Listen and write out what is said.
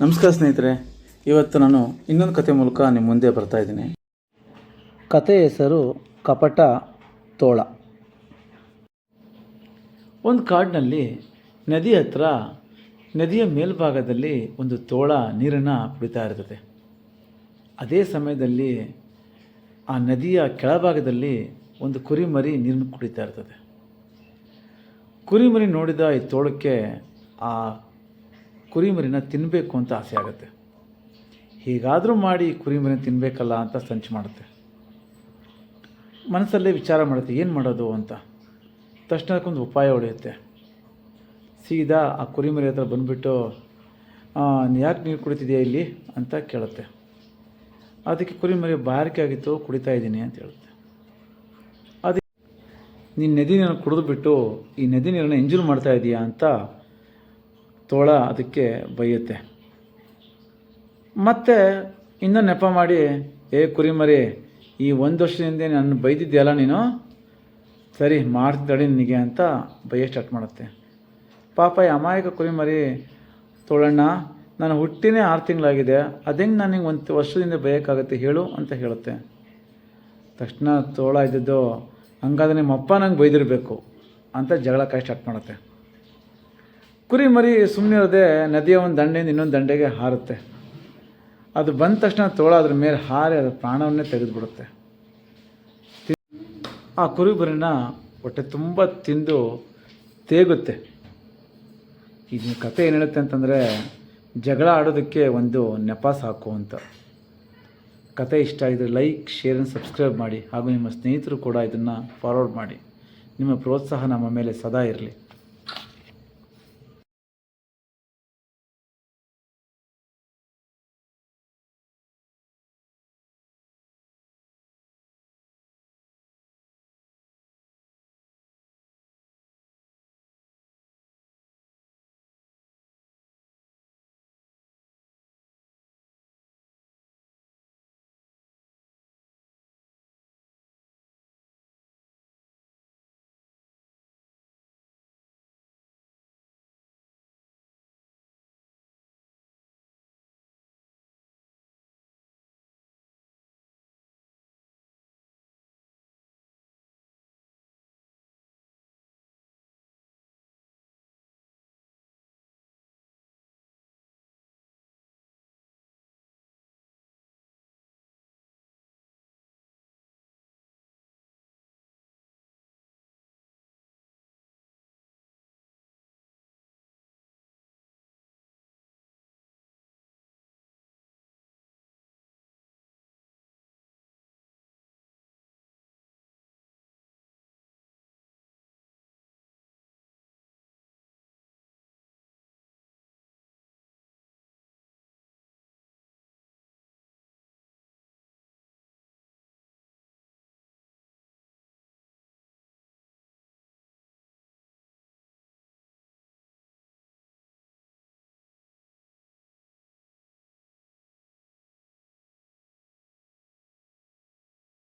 ನಮಸ್ಕಾರ ಸ್ನೇಹಿತರೆ, ಇವತ್ತು ನಾನು ಇನ್ನೊಂದು ಕತೆ ಮೂಲಕ ನಿಮ್ಮ ಮುಂದೆ ಬರ್ತಾ ಇದ್ದೀನಿ. ಕಥೆಯ ಹೆಸರು ಕಪಟ ತೋಳ. ಒಂದು ಕಾಡಿನಲ್ಲಿ ನದಿ ಹತ್ರ ನದಿಯ ಮೇಲ್ಭಾಗದಲ್ಲಿ ಒಂದು ತೋಳ ನೀರನ್ನು ಕುಡಿತಾ ಇರ್ತದೆ. ಅದೇ ಸಮಯದಲ್ಲಿ ಆ ನದಿಯ ಕೆಳಭಾಗದಲ್ಲಿ ಒಂದು ಕುರಿಮರಿ ನೀರನ್ನು ಕುಡಿತಾ ಇರ್ತದೆ. ಕುರಿಮರಿ ನೋಡಿದ ಈ ತೋಳಕ್ಕೆ ಆ ಕುರಿಮರಿನ ತಿನ್ನಬೇಕು ಅಂತ ಆಸೆ ಆಗುತ್ತೆ. ಹೀಗಾದರೂ ಮಾಡಿ ಕುರಿಮರಿನ ತಿನ್ನಬೇಕಲ್ಲ ಅಂತ ಸಂಚು ಮಾಡುತ್ತೆ. ಮನಸ್ಸಲ್ಲೇ ವಿಚಾರ ಮಾಡುತ್ತೆ, ಏನು ಮಾಡೋದು ಅಂತ. ತಕ್ಷಣಕ್ಕೊಂದು ಉಪಾಯ ಹೊಡೆಯುತ್ತೆ. ಸೀದಾ ಆ ಕುರಿಮರಿ ಹತ್ರ ಬಂದುಬಿಟ್ಟು, ಯಾಕೆ ನೀರು ಕುಡಿತಿದೆಯಾ ಇಲ್ಲಿ ಅಂತ ಕೇಳುತ್ತೆ. ಅದಕ್ಕೆ ಕುರಿಮರಿ ಬಾಯಾರಿಕೆ ಆಗಿತ್ತು, ಕುಡಿತಾ ಇದ್ದೀನಿ ಅಂತ ಹೇಳುತ್ತೆ. ಅದಕ್ಕೆ ನೀನು ನದಿ ನೀರನ್ನು ಕುಡಿದುಬಿಟ್ಟು ಈ ನದಿ ನೀರನ್ನು ಎಂಜಾಯ್ ಮಾಡ್ತಾ ಇದೀಯಾ ಅಂತ ತೋಳ ಅದಕ್ಕೆ ಬೈಯುತ್ತೆ. ಮತ್ತು ಇನ್ನೂ ನೆಪ ಮಾಡಿ, ಕುರಿಮರಿ, ಈ ಒಂದು ವರ್ಷದಿಂದ ನನ್ನ ಬೈದಿದ್ದೆಯಲ್ಲ ನೀನು, ಸರಿ ಮಾಡ್ತಿದ್ದಾಳೆ ನಿನಗೆ ಅಂತ ಬೈಯ ಸ್ಟಾರ್ಟ್ ಮಾಡುತ್ತೆ. ಪಾಪ ಈ ಅಮಾಯಕ ಕುರಿಮರಿ, ತೋಳಣ್ಣ, ನಾನು ಹುಟ್ಟಿನೇ 6 ತಿಂಗಳಾಗಿದೆ, ಅದೇಂಗೆ ನಾನು ನಿಂಗೆ 1 ವರ್ಷದಿಂದ ಬೈಯೋಕ್ಕಾಗತ್ತೆ ಹೇಳು ಅಂತ ಹೇಳುತ್ತೆ. ತಕ್ಷಣ ತೋಳ ಇದ್ದದ್ದು, ಹಂಗಾದ್ರೆ ನಿಮ್ಮಪ್ಪ ನಂಗೆ ಬೈದಿರಬೇಕು ಅಂತ ಜಗಳ ಕಾಯಿ ಸ್ಟಾರ್ಟ್ ಮಾಡುತ್ತೆ. ಕುರಿಮರಿ ಸುಮ್ಮನೆ ಇರದೆ ನದಿಯ ಒಂದು ದಂಡೆಯಿಂದ ಇನ್ನೊಂದು ದಂಡೆಗೆ ಹಾರುತ್ತೆ. ಅದು ಬಂದ ತಕ್ಷಣ ತೋಳ ಅದ್ರ ಮೇಲೆ ಹಾರಿ ಅದರ ಪ್ರಾಣವನ್ನೇ ತೆಗೆದುಬಿಡುತ್ತೆ. ಆ ಕುರಿಮರಿನ ಹೊಟ್ಟೆ ತುಂಬ ತಿಂದು ತೇಗುತ್ತೆ. ಇದನ್ನ ಕತೆ ಏನು ಹೇಳುತ್ತೆ ಅಂತಂದರೆ, ಜಗಳ ಆಡೋದಕ್ಕೆ ಒಂದು ನೆಪ ಸಾಕು ಅಂತ. ಕತೆ ಇಷ್ಟ ಆಗಿದ್ರೆ ಲೈಕ್, ಶೇರ್ ಆ್ಯಂಡ್ ಸಬ್ಸ್ಕ್ರೈಬ್ ಮಾಡಿ. ಹಾಗೂ ನಿಮ್ಮ ಸ್ನೇಹಿತರು ಕೂಡ ಇದನ್ನು ಫಾರ್ವರ್ಡ್ ಮಾಡಿ. ನಿಮ್ಮ ಪ್ರೋತ್ಸಾಹ ನಮ್ಮ ಮೇಲೆ ಸದಾ ಇರಲಿ.